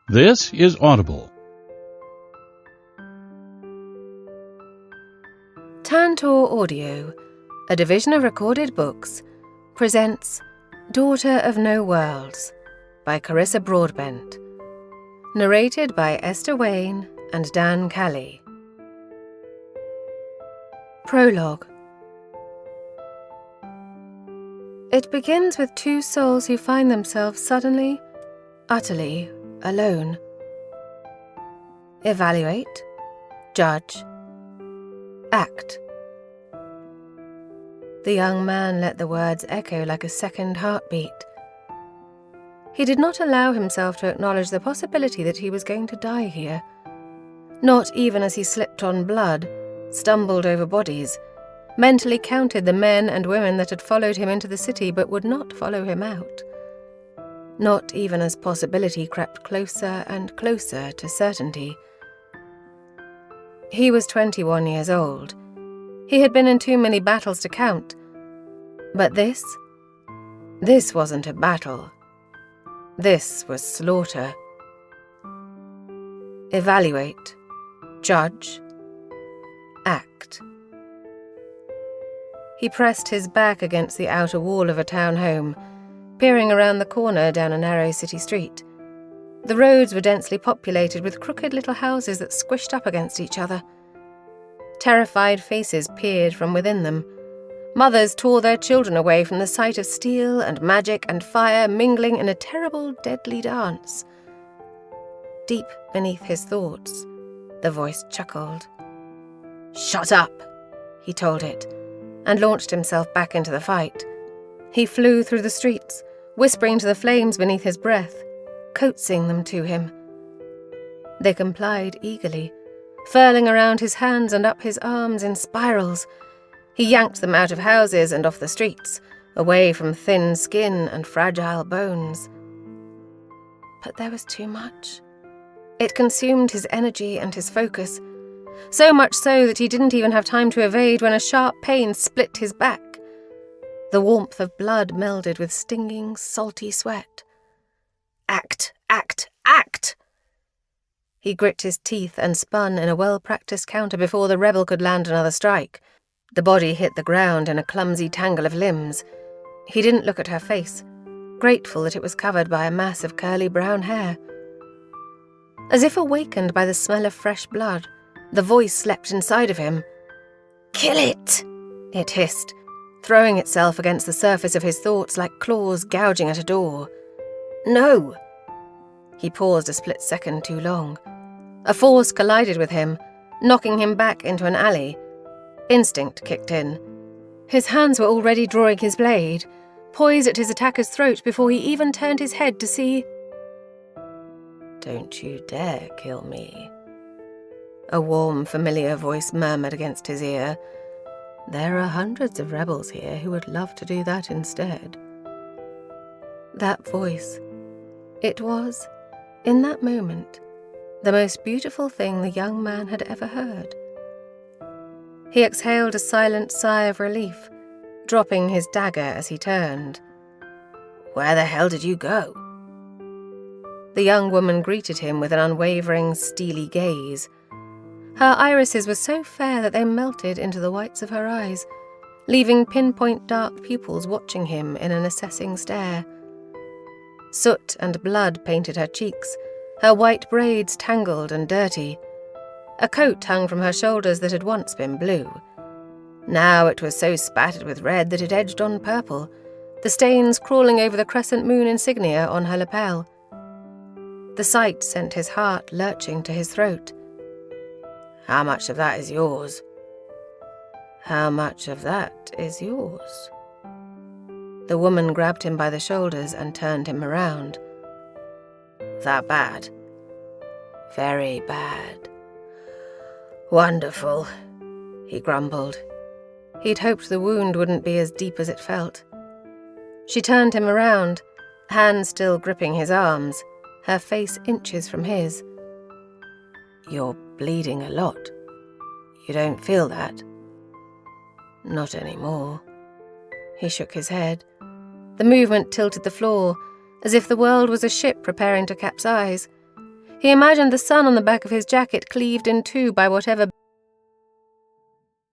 This is Audible. Tantor Audio, a division of Recorded Books, presents Daughter of No Worlds by Carissa Broadbent, narrated by Esther Wayne and Dan Calley. Prologue. It begins with two souls who find themselves suddenly, utterly alone. Evaluate, judge, act. The young man let the words echo like a second heartbeat. He did not allow himself to acknowledge the possibility that he was going to die here, not even as he slipped on blood, stumbled over bodies, mentally counted the men and women that had followed him into the city but would not follow him out. Not even as possibility crept closer and closer to certainty. He was 21 years old. He had been in too many battles to count. But this wasn't a battle. This was slaughter. Evaluate, judge, act. He pressed his back against the outer wall of a town home, peering around the corner down a narrow city street. The roads were densely populated with crooked little houses that squished up against each other. Terrified faces peered from within them. Mothers tore their children away from the sight of steel and magic and fire mingling in a terrible, deadly dance. Deep beneath his thoughts, the voice chuckled. "Shut up," he told it, and launched himself back into the fight. He flew through the streets, whispering to the flames beneath his breath, coaxing them to him. They complied eagerly, furling around his hands and up his arms in spirals. He yanked them out of houses and off the streets, away from thin skin and fragile bones. But there was too much. It consumed his energy and his focus, so much so that he didn't even have time to evade when a sharp pain split his back. The warmth of blood melded with stinging, salty sweat. Act, act, act! He grit his teeth and spun in a well-practiced counter before the rebel could land another strike. The body hit the ground in a clumsy tangle of limbs. He didn't look at her face, grateful that it was covered by a mass of curly brown hair. As if awakened by the smell of fresh blood, the voice leapt inside of him. "Kill it!" it hissed, throwing itself against the surface of his thoughts like claws gouging at a door. "No!" He paused a split second too long. A force collided with him, knocking him back into an alley. Instinct kicked in. His hands were already drawing his blade, poised at his attacker's throat before he even turned his head to see. "Don't you dare kill me," a warm, familiar voice murmured against his ear. "There are hundreds of rebels here who would love to do that instead." That voice. It was, in that moment, the most beautiful thing the young man had ever heard. He exhaled a silent sigh of relief, dropping his dagger as he turned. "Where the hell did you go?" The young woman greeted him with an unwavering, steely gaze. Her irises were so fair that they melted into the whites of her eyes, leaving pinpoint dark pupils watching him in an assessing stare. Soot and blood painted her cheeks, her white braids tangled and dirty. A coat hung from her shoulders that had once been blue. Now it was so spattered with red that it edged on purple, the stains crawling over the crescent moon insignia on her lapel. The sight sent his heart lurching to his throat. "How much of that is yours?" "How much of that is yours?" The woman grabbed him by the shoulders and turned him around. "That bad?" "Very bad." "Wonderful," he grumbled. He'd hoped the wound wouldn't be as deep as it felt. She turned him around, hands still gripping his arms, her face inches from his. "You're bleeding a lot. You don't feel that?" "Not anymore." He shook his head. The movement tilted the floor, as if the world was a ship preparing to capsize. He imagined the sun on the back of his jacket cleaved in two by whatever